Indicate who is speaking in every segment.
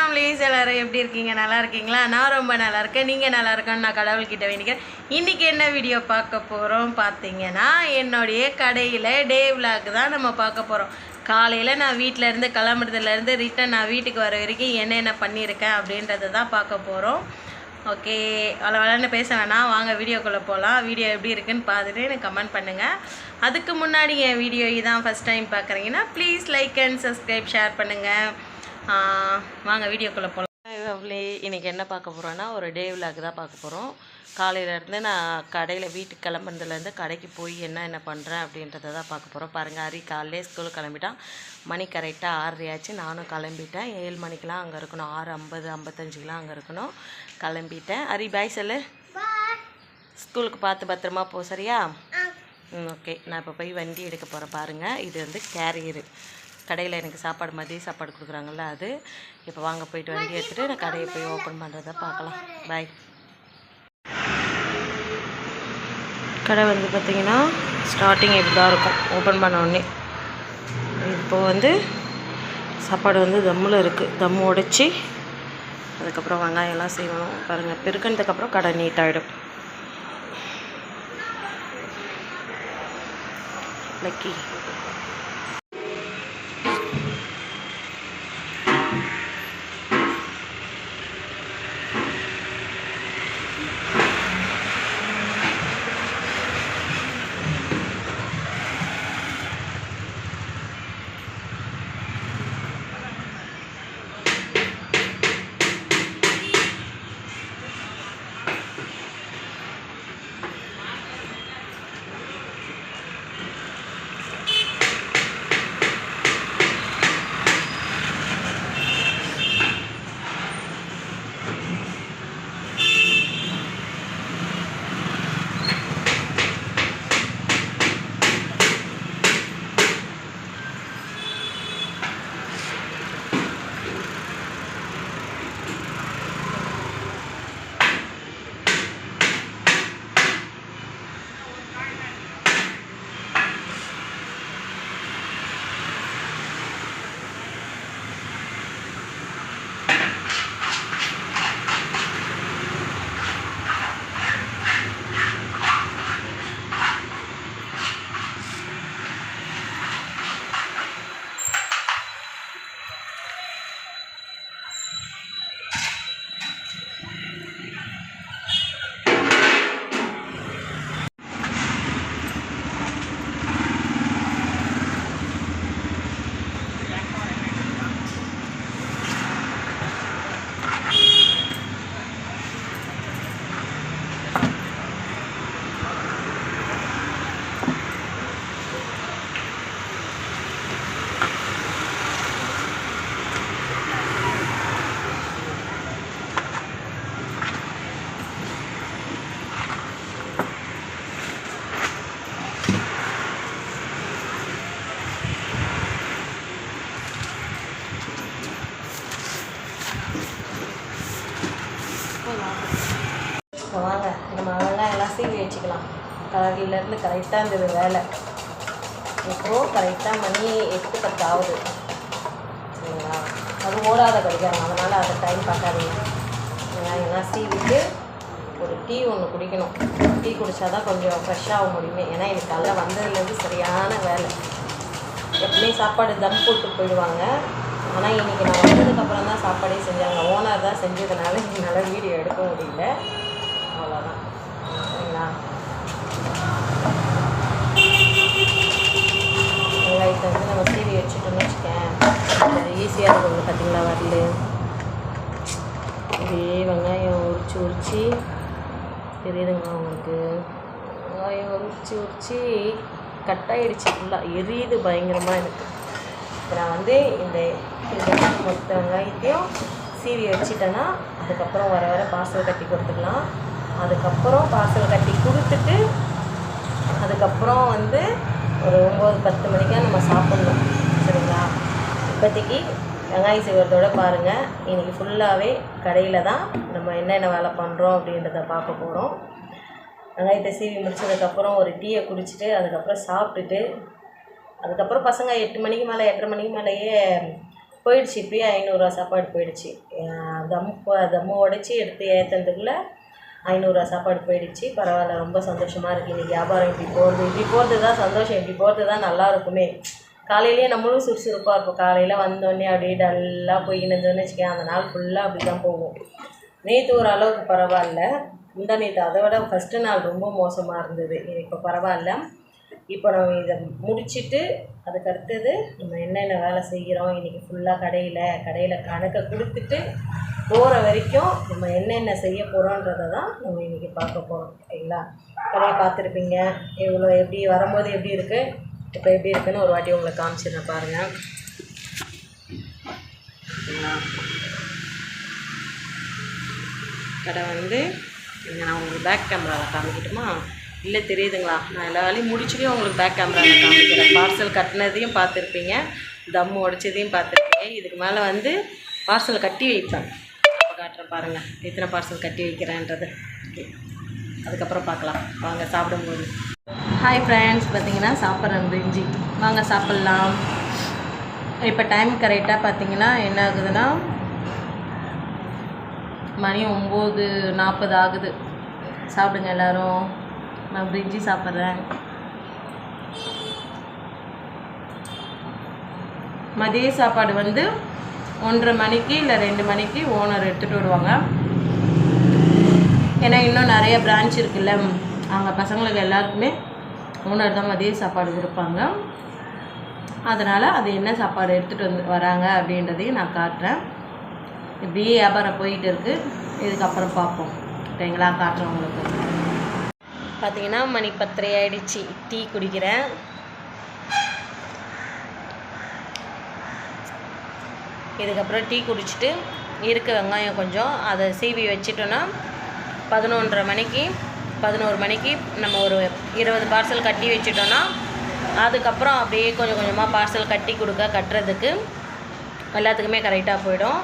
Speaker 1: Families எல்லாரும் எப்படி இருக்கீங்க? நல்லா இருக்கீங்களா? நான் ரொம்ப நல்லா இருக்கேன். நீங்கள் நல்லா இருக்கேன்னு நான் கடவுள்கிட்ட வேண்டிக்கிறேன். இன்றைக்கி என்ன வீடியோ பார்க்க போகிறோம் பார்த்தீங்கன்னா, என்னுடைய கடையில் டே விலாக் தான் நம்ம பார்க்க போகிறோம். காலையில் நான் வீட்டிலேருந்து கிளம்புறதுலேருந்து ரிட்டன் நான் வீட்டுக்கு வர வரைக்கும் என்னென்ன பண்ணியிருக்கேன் அப்படின்றத தான் பார்க்க போகிறோம். ஓகே, விளாண்டு பேச வேணாம், வாங்க வீடியோக்குள்ளே போகலாம். வீடியோ எப்படி இருக்குன்னு பார்த்துட்டு எனக்கு கமெண்ட் பண்ணுங்கள். அதுக்கு முன்னாடி என் வீடியோ இதான் ஃபஸ்ட் டைம் பார்க்குறீங்கன்னா please like and subscribe, share பண்ணுங்கள். வாங்க வீடியோக்குள்ளே போகலாம். இன்றைக்கி என்ன பார்க்க போகிறோன்னா, ஒரு டே விலாக் தான் பார்க்க போகிறோம். காலையிலேருந்து நான் கடையில் வீட்டுக்கு கிளம்புறதுலேருந்து கடைக்கு போய் என்ன பண்ணுறேன் அப்படின்றத தான் பார்க்க போகிறோம். பாருங்கள், ஹரி காலையிலே ஸ்கூலுக்கு கிளம்பிட்டான். மணி கரெக்டாக 6:30 ஆச்சு. நானும் கிளம்பிட்டேன். 7 மணிக்கெலாம் அங்கே இருக்கணும். 6:50 55 அங்கே இருக்கணும். கிளம்பிட்டேன். ஹரி பாய் சொல்லு. ஸ்கூலுக்கு பார்த்து பத்திரமா போ, சரியா? ஓகே, நான் இப்போ போய் வண்டி எடுக்க போகிறேன். பாருங்கள், இது வந்து கேரியரு. கடையில் எனக்கு சாப்பாடு மதிய சாப்பாடு கொடுக்குறாங்கல்ல, அது. இப்போ வாங்க போயிட்டு வண்டி எடுத்துகிட்டு நான் கடையை போய் ஓப்பன் பண்ணுறதை பார்க்கலாம். பாய். கடை வந்து பார்த்திங்கன்னா ஸ்டார்டிங் இப்படி தான் இருக்கும். ஓப்பன் பண்ண உடனே இப்போது வந்து சாப்பாடு வந்து தம்மில் இருக்குது. தம் உடைச்சி அதுக்கப்புறம் வெங்காயம்லாம் செய்யணும். பாருங்கள், பெருக்கினதுக்கப்புறம் கடை நீட்டாகிடும். லக்கி வாங்க, நம்ம வெங்காயம்லாம் சீவி வச்சுக்கலாம். காலையிலேருந்து கரெக்டாக இருந்தது வேலை. இப்போது கரெக்டாக மணி 8:10 ஆகுது, சரிங்களா? அது ஓடாத கிடைக்காங்க, அதனால் அதை டைம் பார்க்காதீங்க. வெங்காயம்லாம் சீவிட்டு ஒரு டீ ஒன்று குடிக்கணும். டீ குடித்தா தான் கொஞ்சம் ஃப்ரெஷ்ஷாக முடியுமே. ஏன்னா எனக்கு காலைல வந்ததுலேருந்து சரியான வேலை. எப்பவுமே சாப்பாடு தம் போட்டு போயிடுவாங்க. ஆனால் இன்றைக்கி நான் வந்ததுக்கப்புறம் தான் சாப்பாடே செஞ்சாங்க. ஓனர் தான் செஞ்சதுனால என்னால் வீடியோ எடுக்க முடியல. அவ்வளோதான், சரிங்களா? வெங்காயத்தை வந்து நம்ம சீவி வச்சுட்டோம்னு வச்சுக்கேன், ஈஸியாக இருக்கும். பார்த்திங்களா, வரல இதே வெங்காயம் உரிச்சு தெரியுதுங்க உங்களுக்கு? வெங்காயம் உரிச்சு கட்டாயிடுச்சு ஃபுல்லாக, எரியுது பயங்கரமாக எனக்கு. இப்போ நான் வந்து இந்த மொத்த வெங்காயத்தையும் சீவி வச்சுட்டேன்னா அதுக்கப்புறம் வர பார்சல் கட்டி கொடுத்துக்கலாம். அதுக்கப்புறம் பார்சல் கட்டி கொடுத்துட்டு அதுக்கப்புறம் வந்து ஒரு 9-10 மணிக்காக நம்ம சாப்பிட்ணும், சரிங்களா? இப்போதைக்கு வெங்காயம் செய்வதோடு பாருங்கள், இன்றைக்கி ஃபுல்லாகவே கடையில் தான் நம்ம என்னென்ன வேலை பண்ணுறோம் அப்படின்றத பார்க்க போகிறோம். வெங்காயத்தை சீவி முடிச்சதுக்கப்புறம் ஒரு டீயை குடிச்சிட்டு அதுக்கப்புறம் சாப்பிட்டுட்டு அதுக்கப்புறம் பசங்க 8 மணிக்கு மேலே 8:30 மணிக்கு மேலேயே போயிடுச்சு. இப்பயே 500 சாப்பாடு போயிடுச்சு. தம்மு உடச்சி எடுத்து ஏற்றுறதுக்குள்ளே 500 சாப்பாடு போயிடுச்சு. பரவாயில்ல, ரொம்ப சந்தோஷமாக இருக்குது. இன்றைக்கி வியாபாரம் இப்படி போகிறது தான் சந்தோஷம். இப்படி போகிறது தான் நல்லா இருக்குமே. காலையிலேயே நம்மளும் சுறுசுறுப்பாக இருப்போம். காலையில் வந்தோடனே அப்படியே டல்லாக போய்கினதுன்னு வச்சுக்கேன், அந்த நாள் ஃபுல்லாக அப்படி தான் போகும். நேற்று ஓரளவுக்கு பரவாயில்ல, நேற்று அதை விட ஃபஸ்ட்டு நாள் ரொம்ப மோசமாக இருந்தது. இப்போ பரவாயில்ல. இப்போ நம்ம இதை முடிச்சுட்டு அதுக்கடுத்தது நம்ம என்னென்ன வேலை செய்கிறோம், இன்றைக்கி ஃபுல்லாக கடையில் கணக்கை கொடுத்துட்டு போகிற வரைக்கும் நம்ம என்னென்ன செய்ய போகிறோன்றதை தான் நம்ம இன்றைக்கி பார்க்க போகிறோம். சரிங்களா? கடையை பார்த்துருப்பீங்க, எப்படி வரும்போது எப்படி இருக்குது, இப்போ எப்படி இருக்குன்னு ஒரு வாட்டி உங்களை காமிச்சிருந்தேன் பாருங்கள். கடை நான் உங்களுக்கு பேக் கேமராவில் காமிக்கிட்டுமா? இல்லை தெரியுதுங்களா? நான் எல்லா வேலையும் முடிச்சுட்டே உங்களுக்கு பேக் கேமராவில் காமிக்கிறேன். பார்சல் கட்டினதையும் பார்த்துருப்பீங்க, தம்மு உடைச்சதையும் பார்த்துருப்பீங்க. இதுக்கு மேலே பார்சல் கட்டி வைப்பேன். அப்போ காட்டுறேன் பாருங்கள் எத்தனை பார்சல் கட்டி வைக்கிறேன்றது. ஓகே, அதுக்கப்புறம் பார்க்கலாம் வாங்க சாப்பிடும்போது. ஹாய் ஃப்ரெண்ட்ஸ், பார்த்தீங்கன்னா சாப்பிட்றேன் பிரிஞ்சி. வாங்க சாப்பிட்லாம். இப்போ டைம் கரெக்டாக பார்த்தீங்கன்னா என்ன ஆகுதுன்னா மணி 9:40 ஆகுது. சாப்பிடுங்க எல்லோரும். நான் பிரிஞ்சி சாப்பிட்றேன். மதிய சாப்பாடு 1:30 மணிக்கு இல்லை 2 மணிக்கு ஓனர் எடுத்துகிட்டு வருவாங்க. ஏன்னா இன்னும் நிறைய பிரான்ச் இருக்குல்ல, அங்கே பசங்களுக்கு எல்லாருக்குமே ஓனர் தான் மதிய சாப்பாடு கொடுப்பாங்க. அதனால் அது என்ன சாப்பாடு எடுத்துகிட்டு வராங்க அப்படின்றதையும் நான் காட்டுறேன். இப்படியே வியாபாரம் போயிட்டு இருக்குது. இதுக்கப்புறம் பார்ப்போம். சரிங்களா? காட்டுறேன் உங்களுக்கு. பார்த்தீங்கன்னா மணி 10:30 ஆகிடுச்சு. டீ குடிக்கிறேன். இதுக்கப்புறம் டீ குடிச்சிட்டு இருக்க வெங்காயம் கொஞ்சம் அதை சீவி வச்சிட்டோன்னா 11:30 மணிக்கு 11 மணிக்கு நம்ம ஒரு 20 பார்சல் கட்டி வச்சிட்டோன்னா அதுக்கப்புறம் அப்படியே கொஞ்சம் கொஞ்சமாக பார்சல் கட்டுறதுக்கு எல்லாத்துக்குமே கரெக்டாக போயிடும்.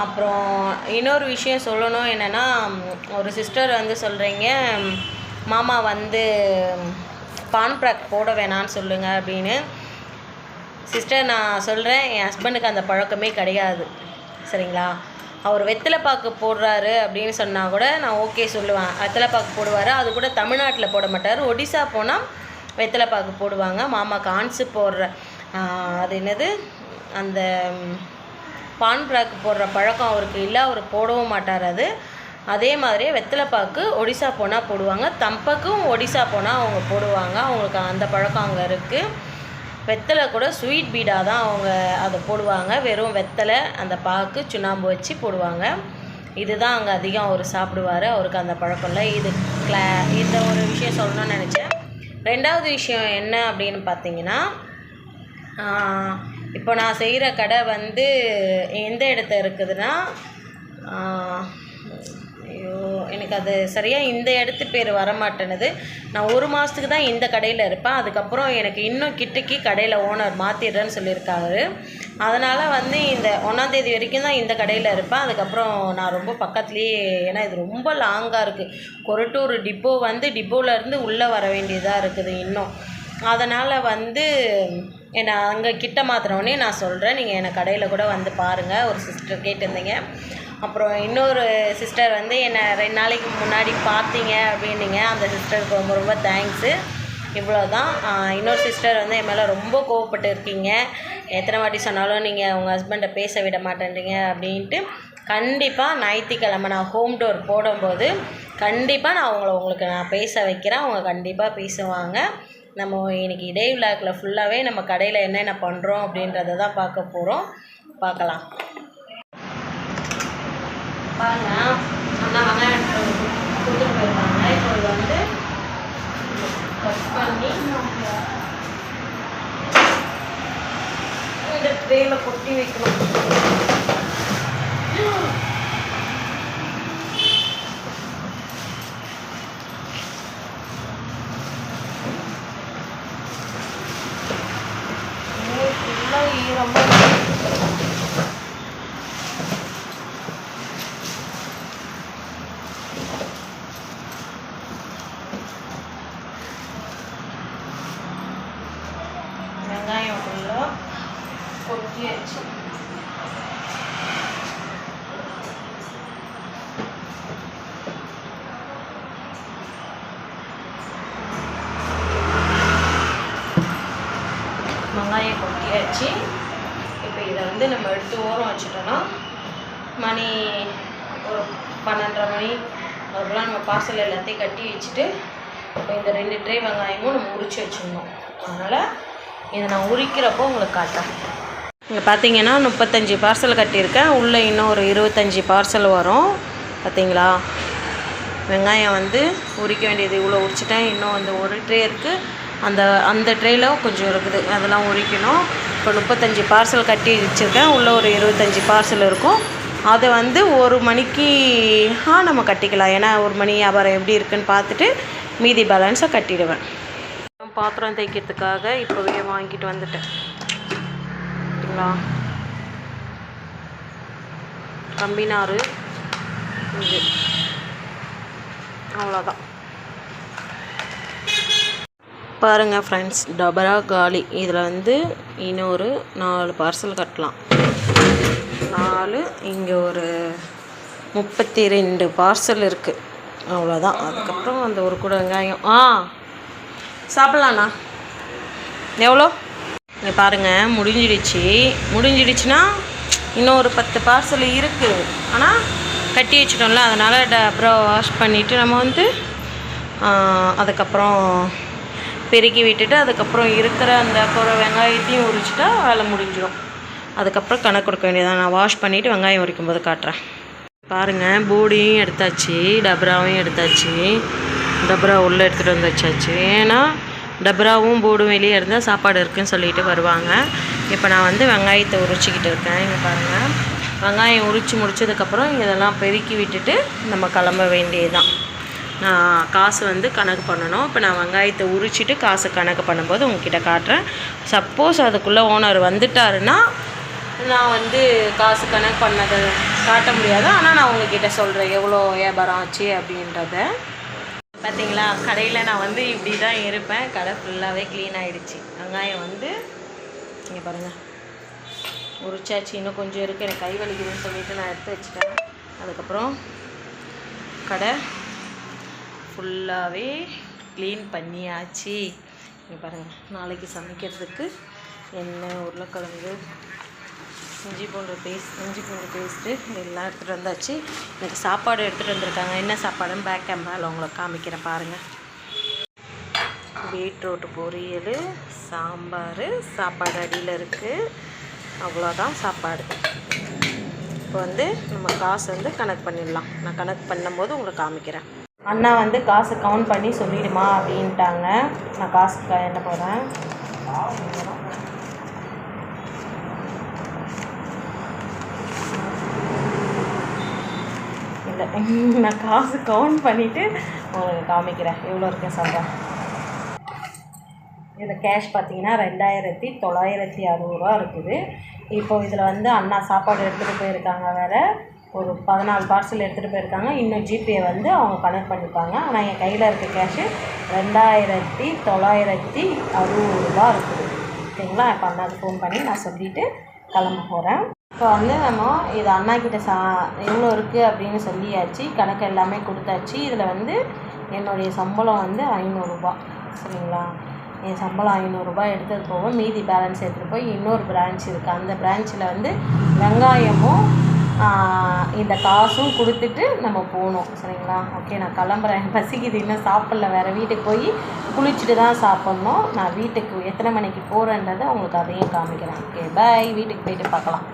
Speaker 1: அப்புறம் இன்னொரு விஷயம் சொல்லணும் என்னென்னா, ஒரு சிஸ்டர் சொல்கிறீங்க, மாமா பான் ப்ராக் போட வேணான்னு சொல்லுங்கள் அப்படின்னு. சிஸ்டர், நான் சொல்கிறேன், என் ஹஸ்பண்டுக்கு அந்த பழக்கமே கிடையாது. சரிங்களா? அவர் வெத்தலைப்பாக்கு போடுறாரு அப்படின்னு சொன்னால் கூட நான் ஓகே சொல்லுவேன். வெத்தலைப்பாக்கு போடுவார். அது கூட தமிழ்நாட்டில் போட மாட்டார். ஒடிசா போனால் வெத்தலைப்பாக்கு போடுவாங்க. மாமா கான்ஸு போடுற அது என்னது அந்த பான் ப்ராக் போடுற பழக்கம் அவருக்கு இல்லை. அவர் போடவும் மாட்டார். அதே மாதிரியே வெத்தலைப்பாக்கு ஒடிசா போனால் போடுவாங்க. தம்பக்கும் ஒடிசா போனால் அவங்க போடுவாங்க. அவங்களுக்கு அந்த பழக்கம் அங்கே இருக்குது. வெத்தலை கூட ஸ்வீட் பீடாக தான் அவங்க அதை போடுவாங்க. வெறும் வெத்தலை, அந்த பாக்கு, சுண்ணாம்பு வச்சு போடுவாங்க. இதுதான் அங்கே அதிகம் அவர் சாப்பிடுவார். அவருக்கு அந்த பழக்கம் இல்லை. இந்த ஒரு விஷயம் சொல்லணும்னு நினச்சேன். ரெண்டாவது விஷயம் என்ன அப்படின்னு பார்த்தீங்கன்னா, இப்போ நான் செய்கிற கடை எந்த இடத்துல இருக்குதுன்னா, ஐயோ எனக்கு அது சரியாக இந்த இடத்து பேர் வரமாட்டேனுது. நான் 1 மாதத்துக்கு தான் இந்த கடையில் இருப்பேன். அதுக்கப்புறம் எனக்கு இன்னும் கிட்டக்கி கடையில் ஓனர் மாற்றிடுறேன்னு சொல்லியிருக்காரு. அதனால் இந்த 1ஆம் தேதி வரைக்கும் தான் இந்த கடையில் இருப்பேன். அதுக்கப்புறம் நான் ரொம்ப பக்கத்துலேயே, ஏன்னா இது ரொம்ப லாங்காக இருக்குது. கொரட்டூர் டிப்போ டிப்போவிலேருந்து உள்ளே வர வேண்டியதாக இருக்குது இன்னும். அதனால் என்னை அங்கே கிட்ட மாத்திரவுடனே நான் சொல்கிறேன், நீங்கள் என்னை கடையில் கூட பாருங்கள். ஒரு சிஸ்டர் கேட்டிருந்தீங்க. அப்புறம் இன்னொரு சிஸ்டர் என்னை 2 நாளைக்கு முன்னாடி பார்த்தீங்க அப்படின்னீங்க. அந்த சிஸ்டருக்கு ரொம்ப ரொம்ப தேங்க்ஸு. இவ்வளோ தான். இன்னொரு சிஸ்டர் என் மேலே ரொம்ப கோவப்பட்டு இருக்கீங்க. எத்தனை வாட்டி சொன்னாலும் நீங்கள் உங்கள் ஹஸ்பண்டை பேச விட மாட்டேன்றீங்க அப்படின்ட்டு. கண்டிப்பாக ஞாயிற்றுக்கிழமை நான் ஹோம் டோர் போடும்போது கண்டிப்பாக நான் உங்களுக்கு நான் பேச வைக்கிறேன். அவங்க கண்டிப்பாக பேசுவாங்க. நம்ம இன்றைக்கி டே விலாகில் ஃபுல்லாகவே நம்ம கடையில் என்னென்ன பண்ணுறோம் அப்படின்றத தான் பார்க்க போகிறோம். பார்க்கலாம். பாருங்கள், அண்ணா வெங்காயம் கொடுத்துட்டு போயிருக்காங்க. இப்போ கட் பண்ணி இந்த ட்ரேயில் கொட்டி வைக்கணும். வெங்காயம் ஃபுல்லாக கொட்டியாச்சு. நம்ம எடுத்து ஓரம் வச்சுட்டோன்னா மணி ஒரு 12:30 மணி அதுக்கெல்லாம் நம்ம பார்சல் எல்லாத்தையும் கட்டி வச்சுட்டு இப்போ இந்த 2 ட்ரே வெங்காயமும் நம்ம உரித்து வச்சுருந்தோம். அதனால் இதை நான் உரிக்கிறப்போ உங்களுக்கு காட்டுறேன். இங்கே பார்த்தீங்கன்னா 35 பார்சல் கட்டியிருக்கேன். உள்ளே இன்னும் ஒரு 25 பார்சல் வரும். பார்த்தீங்களா, வெங்காயம் வந்து உரிக்க வேண்டியது இவ்வளோ உரிச்சிட்டேன். இன்னும் அந்த ஒரு ட்ரே இருக்குது, அந்த ட்ரேயில் கொஞ்சம் இருக்குது, அதெல்லாம் உரிக்கணும். இப்போ 35 பார்சல் கட்டி வச்சுருக்கேன். உள்ளே ஒரு 25 பார்சல் இருக்கும். அதை வந்து 1 மணிக்கு நம்ம கட்டிக்கலாம். ஏன்னா 1 மணி வியாபாரம் எப்படி இருக்குன்னு பார்த்துட்டு மீதி பேலன்ஸை கட்டிடுவேன். பாத்திரம் தைக்கிறதுக்காக இப்போவே வாங்கிட்டு வந்துட்டேன். சரிங்களா, கம்பினாரு இது அவ்வளோதான். பாருங்கள் ஃப்ரெண்ட்ஸ், டபரா காலி. இதில் வந்து இன்னொரு 4 பார்சல் கட்டலாம். 4, இங்கே ஒரு 32 பார்சல் இருக்குது. அவ்வளோதான். அதுக்கப்புறம் அந்த ஒரு கூட வெங்காயம் சாப்பிட்லாண்ணா. எவ்வளோ? இங்கே பாருங்கள், முடிஞ்சிடுச்சுன்னா இன்னும் ஒரு 10 பார்சல் இருக்குது. ஆனால் கட்டி வச்சிட்டோம்ல, அதனால் அப்புறம் வாஷ் பண்ணிவிட்டு நம்ம வந்து அதுக்கப்புறம் பெருக்கி விட்டுட்டு அதுக்கப்புறம் இருக்கிற அந்த அப்புறம் வெங்காயத்தையும் உரிச்சிட்டா வேலை முடிஞ்சிடும். அதுக்கப்புறம் கணக்கு கொடுக்க வேண்டியதான். நான் வாஷ் பண்ணிவிட்டு வெங்காயம் உரிக்கும் போது காட்டுறேன். பாருங்கள், போடியும் எடுத்தாச்சு, டபராவையும் எடுத்தாச்சு. டபரா உள்ளே எடுத்துகிட்டு வந்தாச்சாச்சு. ஏன்னா டபராவும் போர்டும் வெளியே இருந்தால் சாப்பாடு இருக்குதுன்னு சொல்லிட்டு வருவாங்க. இப்போ நான் வந்து வெங்காயத்தை உரிச்சிக்கிட்டு இருக்கேன். இங்கே பாருங்கள், வெங்காயம் உரித்து முடித்ததுக்கப்புறம் இதெல்லாம் பெருக்கி விட்டுட்டு நம்ம கிளம்ப வேண்டியதுதான். நான் காசு வந்து கணக்கு பண்ணணும். இப்போ நான் வெங்காயத்தை உரிச்சிட்டு காசு கணக்கு பண்ணும்போது உங்ககிட்ட காட்டுறேன். சப்போஸ் அதுக்குள்ளே ஓனர் வந்துட்டாருன்னா நான் வந்து காசு கணக்கு பண்ணதை காட்ட முடியாது. ஆனால் நான் உங்ககிட்ட சொல்கிறேன் எவ்வளோ வியாபாரம் ஆச்சு அப்படின்றத. பார்த்தீங்களா, கடையில் நான் வந்து இப்படி தான் இருப்பேன். கடை ஃபுல்லாகவே க்ளீன் ஆகிடுச்சு. வெங்காயம் வந்து இங்கே பாருங்கள் உரிச்சாச்சு. இன்னும் கொஞ்சம் இருக்குது, எனக்கு கை வலிக்குதுன்னு சொல்லிட்டு நான் எடுத்து வச்சுட்டேன். அதுக்கப்புறம் கடை ஃபுல்லாகவே க்ளீன் பண்ணியாச்சு. இங்கே பாருங்கள், நாளைக்கு சமைக்கிறதுக்கு எண்ணெய், உருளைக்கிழங்கு, இஞ்சி பூண்டு பேஸ்ட்டு எல்லாம் எடுத்துகிட்டு வந்தாச்சு. எனக்கு சாப்பாடு எடுத்துகிட்டு வந்திருக்காங்க. என்ன சாப்பாடுன்னு பேக் கேமராவில் உங்களுக்கு காமிக்கிறேன் பாருங்கள். பீட்ரூட் பொரியல், சாம்பார், சாப்பாடு அடியில் இருக்குது. அவ்வளோதான் சாப்பாடு. இப்போ வந்து நம்ம காசு வந்து கணக்கு பண்ணிடலாம். நான் கணக்கு பண்ணும்போது உங்களுக்கு காமிக்கிறேன். அண்ணா வந்து காசு கவுண்ட் பண்ணி சொல்லிடுமா அப்படின்ட்டாங்க. நான் காசுக்கு என்ன போகிறேன். இல்லை, நான் காசு கவுண்ட் பண்ணிவிட்டு உங்களுக்கு காமிக்கிறேன் எவ்வளோ இருக்குன்னு சொல்கிறேன். இதில் கேஷ் பார்த்தீங்கன்னா 2960 ரூபா இருக்குது. இப்போ இதில் வந்து அண்ணா சாப்பாடு எடுத்துகிட்டு போயிருக்காங்க. வேறு ஒரு 14 பார்சல் எடுத்துகிட்டு போயிருக்காங்க. இன்னும் ஜிபே வந்து அவங்க கனெக்ட் பண்ணிப்பாங்க. ஆனால் என் கையில் இருக்க கேஷு 2960 ரூபா இருக்குது. ஓகேங்களா, இப்போ அண்ணாவுக்கு ஃபோன் பண்ணி நான் சொல்லிவிட்டு கிளம்ப போகிறேன். இப்போ வந்து நம்ம இது அண்ணாக்கிட்ட எவ்வளோ இருக்குது அப்படின்னு சொல்லியாச்சு. கணக்கு எல்லாமே கொடுத்தாச்சு. இதில் வந்து என்னுடைய சம்பளம் வந்து 500 ரூபா. சரிங்களா, என் சம்பளம் 500 ரூபா எடுத்தது போக மீதி பேலன்ஸ் எடுத்துகிட்டு போய் இன்னொரு பிரான்ச் இருக்குது. அந்த பிரான்ச்சில் வந்து வெங்காயமும் இந்த காசும் கொடுத்துட்டு நம்ம போகணும். சரிங்களா, ஓகே நான் கிளம்புறேன். பசிக்குது, இன்னும் சாப்பிட்ல. வேறு வீட்டுக்கு போய் குளிச்சுட்டு தான் சாப்பிட்ணும். நான் வீட்டுக்கு எத்தனை மணிக்கு போகிறேன்றதை உங்களுக்கு அதையும் காமிக்கிறேன். ஓகே பாய், வீட்டுக்கு போயிட்டு பார்க்கலாம்.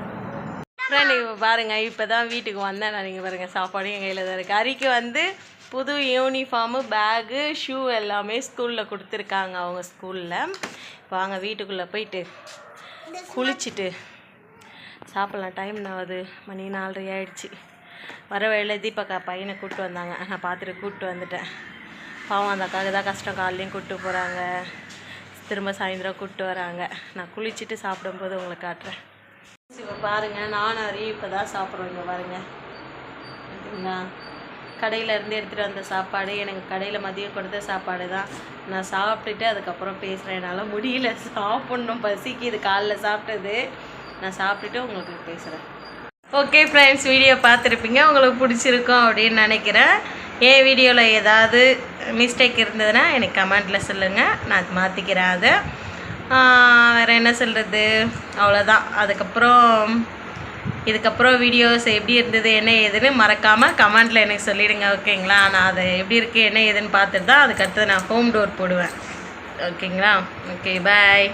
Speaker 1: ஃப்ரெண்ட் இப்போ பாருங்கள், இப்போ தான் வீட்டுக்கு வந்தேன் நான். நீங்கள் பாருங்கள், சாப்பாடு என் கையில் தான் இருக்குது. அரிக்கு வந்து புது யூனிஃபார்மு, பேகு, ஷூ எல்லாமே ஸ்கூலில் கொடுத்துருக்காங்க அவங்க ஸ்கூலில். வாங்க வீட்டுக்குள்ளே போயிட்டு குளிச்சுட்டு சாப்பிட்லாம். டைம் ஆகுது, மணி 4:30 ஆகிடுச்சு. வர வழியில் தீபக்கா பையனை கூப்பிட்டு வந்தாங்க. நான் பார்த்துட்டு கூப்பிட்டு வந்துட்டேன். பாவம், அந்த அக்காவுக்கு தான் கஷ்டம். காலையிலையும் கூப்பிட்டு போகிறாங்க, திரும்ப சாயந்தரம் கூப்பிட்டு வராங்க. நான் குளிச்சுட்டு சாப்பிடும்போது உங்களுக்கு காட்டுறேன். இப்போ பாருங்கள், நானும் அறியும் இப்போ தான் சாப்பிட்றோம். இங்கே பாருங்கள், பார்த்தீங்களா, கடையிலேருந்து எடுத்துகிட்டு வந்த சாப்பாடு. எனக்கு கடையில் மதியம் கொடுத்த சாப்பாடு தான். நான் சாப்பிட்டுட்டு அதுக்கப்புறம் பேசுகிறேன். என்னால் முடியல, சாப்பிட்ணும், பசிக்குது. காலைல சாப்பிட்டது. நான் சாப்பிட்டுட்டு உங்களுக்கு பேசுகிறேன். ஓகே ஃப்ரெண்ட்ஸ், வீடியோ பார்த்துருப்பீங்க, உங்களுக்கு பிடிச்சிருக்கும் அப்படின்னு நினைக்கிறேன். என் வீடியோவில் ஏதாவது மிஸ்டேக் இருந்ததுன்னா எனக்கு கமெண்ட்டில் சொல்லுங்கள், நான் மாற்றிக்கிறேன். அதை வேறு என்ன சொல்கிறது, அவ்வளோதான். இதுக்கப்புறம் வீடியோஸ் எப்படி இருந்தது என்ன ஏதுன்னு மறக்காமல் கமெண்ட்டில் எனக்கு சொல்லிவிடுங்க, ஓகேங்களா? நான் அதை எப்படி இருக்குது என்ன ஏதுன்னு பார்த்துட்டு தான் அதுக்கடுத்து நான் ஹோம் டோர் போடுவேன், ஓகேங்களா? ஓகே, பாய்.